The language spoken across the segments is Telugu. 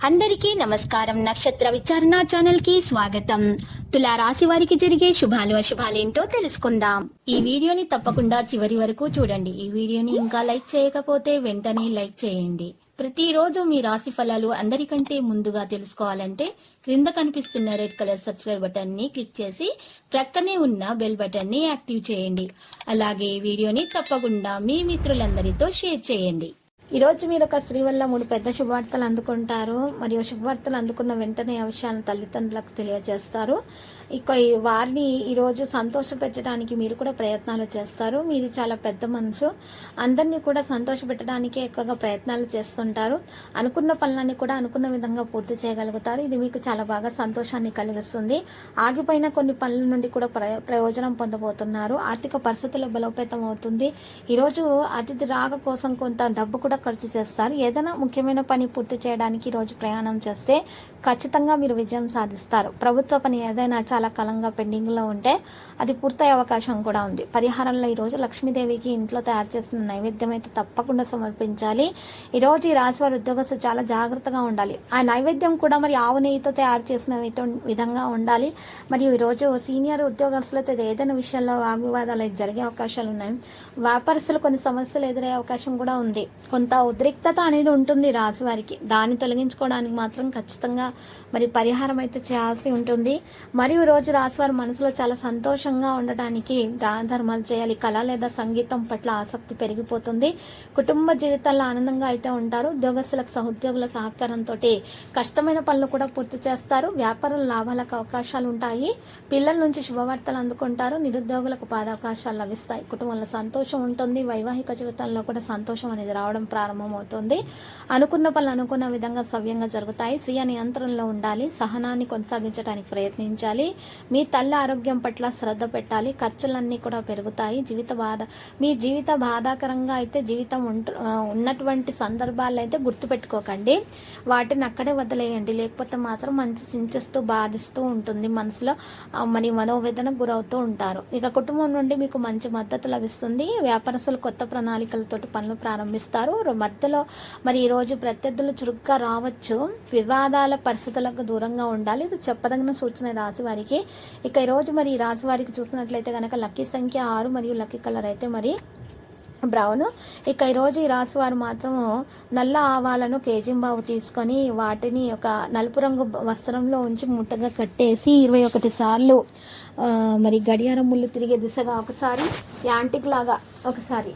అందరికీ నమస్కారం. నక్షత్ర విచారణ ఛానల్ కి స్వాగతం. తులా రాశి వారికి జరిగే శుభాలు అశుభాలేంటో తెలుసుకుందాం. ఈ వీడియోని తప్పకుండా చివరి వరకు చూడండి. ఈ వీడియోని ఇంకా లైక్ చేయకపోతే వెంటనే లైక్ చేయండి. ప్రతిరోజు మీ రాశి ఫలాలు అందరికంటే ముందుగా తెలుసుకోవాలంటే క్రింద కనిపిస్తున్న రెడ్ కలర్ సబ్స్క్రైబ్ బటన్ ని క్లిక్ చేసి ప్రక్కనే ఉన్న బెల్ బటన్ ని యాక్టివ్ చేయండి. అలాగే ఈ వీడియోని తప్పకుండా మీ మిత్రులందరితో షేర్ చేయండి. ఈ రోజు మీరు ఒక స్త్రీ వల్ల 3 పెద్ద శుభవార్తలు అందుకుంటారు. మరియు శుభవార్తలు అందుకున్న వెంటనే ఆ విషయాలను తల్లిదండ్రులకు తెలియజేస్తారు. ఇక వారిని ఈరోజు సంతోష పెట్టడానికి మీరు కూడా ప్రయత్నాలు చేస్తారు. మీది చాలా పెద్ద మనసు, అందరినీ కూడా సంతోష పెట్టడానికి ఎక్కువగా ప్రయత్నాలు చేస్తుంటారు. అనుకున్న పనులన్నీ కూడా అనుకున్న విధంగా పూర్తి చేయగలుగుతారు. ఇది మీకు చాలా బాగా సంతోషాన్ని కలిగిస్తుంది. ఆగిపోయిన కొన్ని పనుల నుండి కూడా ప్రయోజనం పొందబోతున్నారు. ఆర్థిక పరిస్థితులు బలోపేతం అవుతుంది. ఈరోజు అతిథి రాక కోసం కొంత డబ్బు కూడా ఖర్చు చేస్తారు. ఏదైనా ముఖ్యమైన పని పూర్తి చేయడానికి ఈరోజు ప్రయాణం చేస్తే ఖచ్చితంగా మీరు విజయం సాధిస్తారు. ప్రభుత్వ పని ఏదైనా చాలా కాలంగా పెండింగ్ లో ఉంటే అది పూర్తయ్యే అవకాశం కూడా ఉంది. పరిహారంలో ఈరోజు లక్ష్మీదేవికి ఇంట్లో తయారు చేసిన నైవేద్యం అయితే తప్పకుండా సమర్పించాలి. ఈరోజు ఈ రాశి వారి ఉద్యోగస్తులు చాలా జాగ్రత్తగా ఉండాలి. ఆ నైవేద్యం కూడా మరి ఆవు నెయ్యితో తయారు చేసిన విధంగా ఉండాలి. మరియు ఈరోజు సీనియర్ ఉద్యోగస్తులతో ఏదైనా విషయంలో వాగ్వివాదాలు జరిగే అవకాశాలు ఉన్నాయి. వ్యాపారస్తులు కొన్ని సమస్యలు ఎదురయ్యే అవకాశం కూడా ఉంది. కొంత ఉద్రిక్తత అనేది ఉంటుంది రాశి వారికి. దాన్ని తొలగించుకోవడానికి మాత్రం ఖచ్చితంగా మరి పరిహారం అయితే చేయాల్సి ఉంటుంది. మరియు రోజు రాశి వారి మనసులో చాలా సంతోషంగా ఉండటానికి దాన ధర్మాలు చేయాలి. కళ లేదా సంగీతం పట్ల ఆసక్తి పెరిగిపోతుంది. కుటుంబ జీవితాల్లో ఆనందంగా అయితే ఉంటారు. ఉద్యోగస్తులకు సహోద్యోగుల సహకారంతో కష్టమైన పనులు కూడా పూర్తి చేస్తారు. వ్యాపారుల లాభాలకు అవకాశాలు ఉంటాయి. పిల్లల నుంచి శుభవార్తలు అందుకుంటారు. నిరుద్యోగులకు పాదావకాశాలు లభిస్తాయి. కుటుంబంలో సంతోషం ఉంటుంది. వైవాహిక జీవితంలో కూడా సంతోషం అనేది రావడం ప్రారంభమవుతుంది. అనుకున్న పనులు అనుకున్న విధంగా సవ్యంగా జరుగుతాయి. స్వీయ నియంత్రణలో ఉండాలి. సహనాన్ని కొనసాగించడానికి ప్రయత్నించాలి. మీ తల్లి ఆరోగ్యం పట్ల శ్రద్ధ పెట్టాలి. ఖర్చులన్నీ కూడా పెరుగుతాయి. మీ జీవిత బాధాకరంగా అయితే జీవితం ఉన్నటువంటి సందర్భాల్లో అయితే గుర్తుపెట్టుకోకండి. వాటిని అక్కడే వదిలేయండి. లేకపోతే మాత్రం మంచి చింతిస్తూ బాధిస్తూ ఉంటుంది. మనసులో మరి మనోవేదనకు గురవుతూ ఉంటారు. ఇక కుటుంబం నుండి మీకు మంచి మద్దతు లభిస్తుంది. వ్యాపారస్తులు కొత్త ప్రణాళికలతో పనులు ప్రారంభిస్తారు. మధ్యలో మరి ఈ రోజు ప్రత్యర్థులు చురుగ్గా రావచ్చు. వివాదాల పరిస్థితులకు దూరంగా ఉండాలి. ఇది చెప్పదగిన సూచన రాశి వారికి. ఇక ఈ రోజు మరి ఈ రాశి వారికి చూసినట్లయితే కనుక లక్కీ సంఖ్య 6 మరియు లక్కీ కలర్ అయితే మరి బ్రౌన్. ఇక ఈరోజు ఈ రాశి వారు మాత్రము నల్ల ఆవాలను కేజీంబావు తీసుకొని వాటిని ఒక నలుపు రంగు వస్త్రంలో ఉంచి ముట్టగా కట్టేసి 21 సార్లు మరి గడియారం ముళ్ళు తిరిగే దిశగా ఒకసారి, యాంటిక్ లాగా ఒకసారి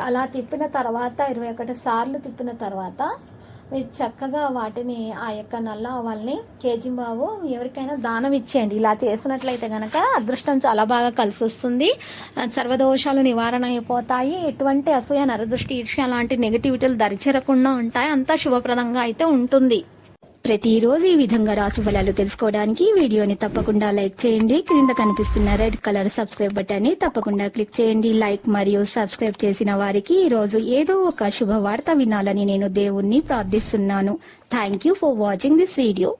అలా తిప్పిన తర్వాత 21 సార్లు తిప్పిన తర్వాత మీరు చక్కగా వాటిని ఆ యొక్క నల్ల ఆవాల్ని కేజీంబావు ఎవరికైనా దానం ఇచ్చేయండి. ఇలా చేసినట్లయితే కనుక అదృష్టం చాలా బాగా కలిసి వస్తుంది. సర్వదోషాలు నివారణ అయిపోతాయి. ఎటువంటి అసూయ, నరదృష్టి, ఈర్ష్య లాంటి నెగిటివిటీలు దరిచేరకుండా ఉంటాయి. అంతా శుభప్రదంగా అయితే ఉంటుంది. ప్రతిరోజు ఈ విధంగా రాశి ఫలాలు తెలుసుకోవడానికి వీడియోని తప్పకుండా లైక్ చేయండి. క్రింద కనిపిస్తున్న రెడ్ కలర్ సబ్స్క్రైబ్ బటన్ ని తప్పకుండా క్లిక్ చేయండి. లైక్ మరియు సబ్స్క్రైబ్ చేసిన వారికి ఈ రోజు ఏదో ఒక శుభవార్త వినాలని నేను దేవుణ్ణి ప్రార్థిస్తున్నాను. Thank you for watching this video.